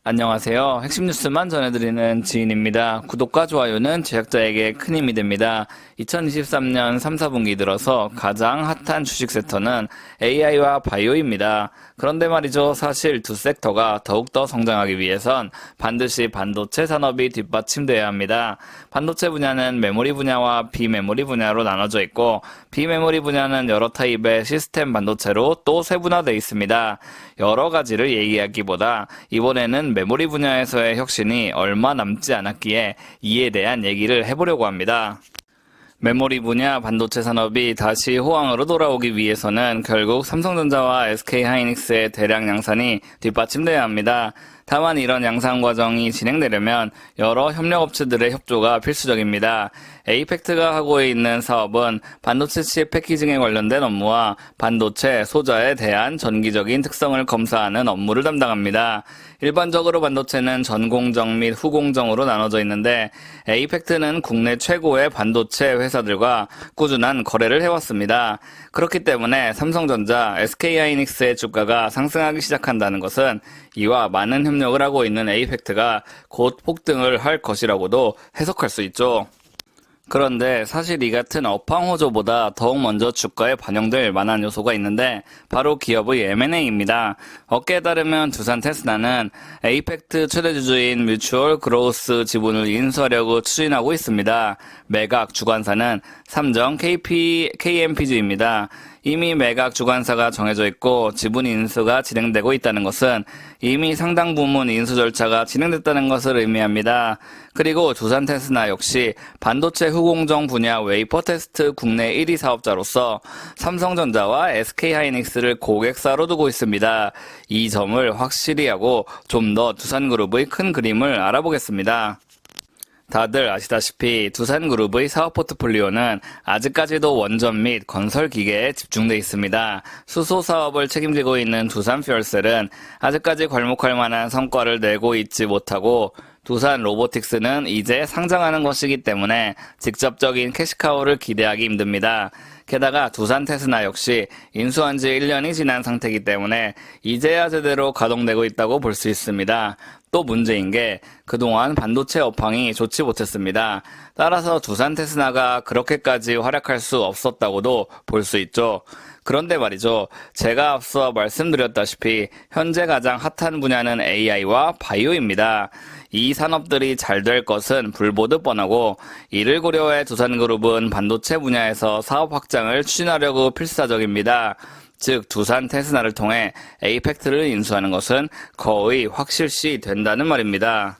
안녕하세요. 핵심 뉴스만 전해드리는 지인입니다. 구독과 좋아요는 제작자에게 큰 힘이 됩니다. 2023년 3, 4분기 들어서 가장 핫한 주식 섹터는 AI와 바이오입니다. 그런데 말이죠. 사실 두 섹터가 더욱더 성장하기 위해선 반드시 반도체 산업이 뒷받침돼야 합니다. 반도체 분야는 메모리 분야와 비메모리 분야로 나눠져 있고 비메모리 분야는 여러 타입의 시스템 반도체로 또 세분화되어 있습니다. 여러 가지를 얘기하기보다 이번에는 메모리 분야에서의 혁신이 얼마 남지 않았기에 이에 대한 얘기를 해보려고 합니다. 메모리 분야 반도체 산업이 다시 호황으로 돌아오기 위해서는 결국 삼성전자와 SK하이닉스의 대량 양산이 뒷받침돼야 합니다. 다만 이런 양산 과정이 진행되려면 여러 협력업체들의 협조가 필수적입니다. 에이펙트가 하고 있는 사업은 반도체 칩 패키징에 관련된 업무와 반도체 소자에 대한 전기적인 특성을 검사하는 업무를 담당합니다. 일반적으로 반도체는 전공정 및 후공정으로 나눠져 있는데 에이펙트는 국내 최고의 반도체 회사들과 꾸준한 거래를 해왔습니다. 그렇기 때문에 삼성전자, SK하이닉스의 주가가 상승하기 시작한다는 것은 이와 많은 협력을 하고 있는 에이펙트가 곧 폭등을 할 것이라고도 해석할 수 있죠. 그런데 사실 이 같은 업황호조보다 더욱 먼저 주가에 반영될 만한 요소가 있는데 바로 기업의 M&A입니다. 업계에 따르면 두산 테스나는 에이펙트 최대 주주인 뮤추얼 그로우스 지분을 인수하려고 추진하고 있습니다. 매각 주관사는 삼성 KMPG입니다. 이미 매각 주관사가 정해져 있고 지분 인수가 진행되고 있다는 것은 이미 상당 부분 인수 절차가 진행됐다는 것을 의미합니다. 그리고 두산 테스나 역시 반도체 후공정 분야 웨이퍼 테스트 국내 1위 사업자로서 삼성전자와 SK하이닉스를 고객사로 두고 있습니다. 이 점을 확실히 하고 좀 더 두산그룹의 큰 그림을 알아보겠습니다. 다들 아시다시피 두산그룹의 사업 포트폴리오는 아직까지도 원전 및 건설 기계에 집중돼 있습니다. 수소 사업을 책임지고 있는 두산퓨얼셀은 아직까지 괄목할 만한 성과를 내고 있지 못하고 두산 로보틱스는 이제 상장하는 것이기 때문에 직접적인 캐시카우를 기대하기 힘듭니다. 게다가 두산 테스나 역시 인수한 지 1년이 지난 상태이기 때문에 이제야 제대로 가동되고 있다고 볼 수 있습니다. 또 문제인 게 그동안 반도체 업황이 좋지 못했습니다. 따라서 두산 테스나가 그렇게까지 활약할 수 없었다고도 볼 수 있죠. 그런데 말이죠. 제가 앞서 말씀드렸다시피 현재 가장 핫한 분야는 AI와 바이오입니다. 이 산업들이 잘 될 것은 불보듯 뻔하고 이를 고려해 두산그룹은 반도체 분야에서 사업 확장을 추진하려고 필사적입니다. 즉 두산 테스나를 통해 에이펙트를 인수하는 것은 거의 확실시 된다는 말입니다.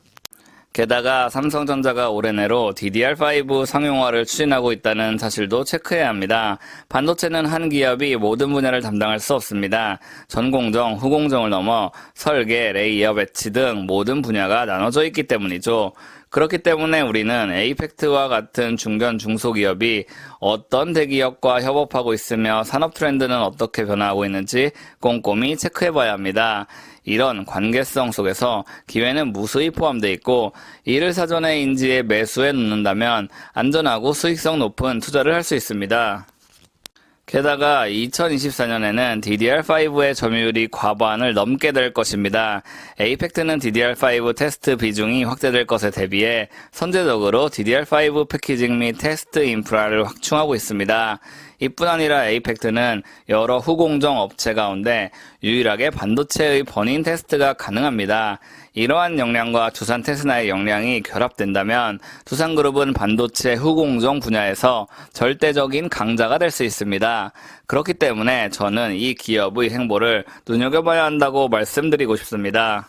게다가 삼성전자가 올해 내로 DDR5 상용화를 추진하고 있다는 사실도 체크해야 합니다. 반도체는 한 기업이 모든 분야를 담당할 수 없습니다. 전공정, 후공정을 넘어 설계, 레이어, 배치 등 모든 분야가 나눠져 있기 때문이죠. 그렇기 때문에 우리는 에이펙트와 같은 중견 중소기업이 어떤 대기업과 협업하고 있으며 산업 트렌드는 어떻게 변화하고 있는지 꼼꼼히 체크해봐야 합니다. 이런 관계성 속에서 기회는 무수히 포함되어 있고 이를 사전에 인지해 매수해 놓는다면 안전하고 수익성 높은 투자를 할 수 있습니다. 게다가 2024년에는 DDR5의 점유율이 과반을 넘게 될 것입니다. 에이펙트는 DDR5 테스트 비중이 확대될 것에 대비해 선제적으로 DDR5 패키징 및 테스트 인프라를 확충하고 있습니다. 이뿐 아니라 에이펙트는 여러 후공정 업체 가운데 유일하게 반도체의 버닝 테스트가 가능합니다. 이러한 역량과 두산 테스나의 역량이 결합된다면 두산그룹은 반도체 후공정 분야에서 절대적인 강자가 될 수 있습니다. 그렇기 때문에 저는 이 기업의 행보를 눈여겨봐야 한다고 말씀드리고 싶습니다.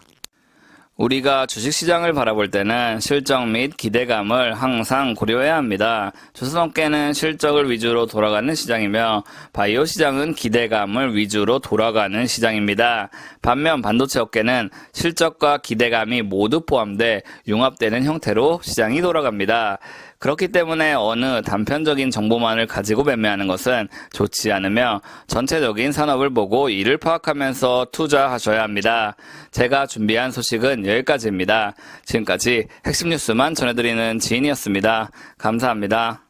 우리가 주식시장을 바라볼 때는 실적 및 기대감을 항상 고려해야 합니다. 조선업계는 실적을 위주로 돌아가는 시장이며 바이오 시장은 기대감을 위주로 돌아가는 시장입니다. 반면 반도체 업계는 실적과 기대감이 모두 포함돼 융합되는 형태로 시장이 돌아갑니다. 그렇기 때문에 어느 단편적인 정보만을 가지고 매매하는 것은 좋지 않으며 전체적인 산업을 보고 이를 파악하면서 투자하셔야 합니다. 제가 준비한 소식은 여기까지입니다. 지금까지 핵심 뉴스만 전해드리는 지인이었습니다. 감사합니다.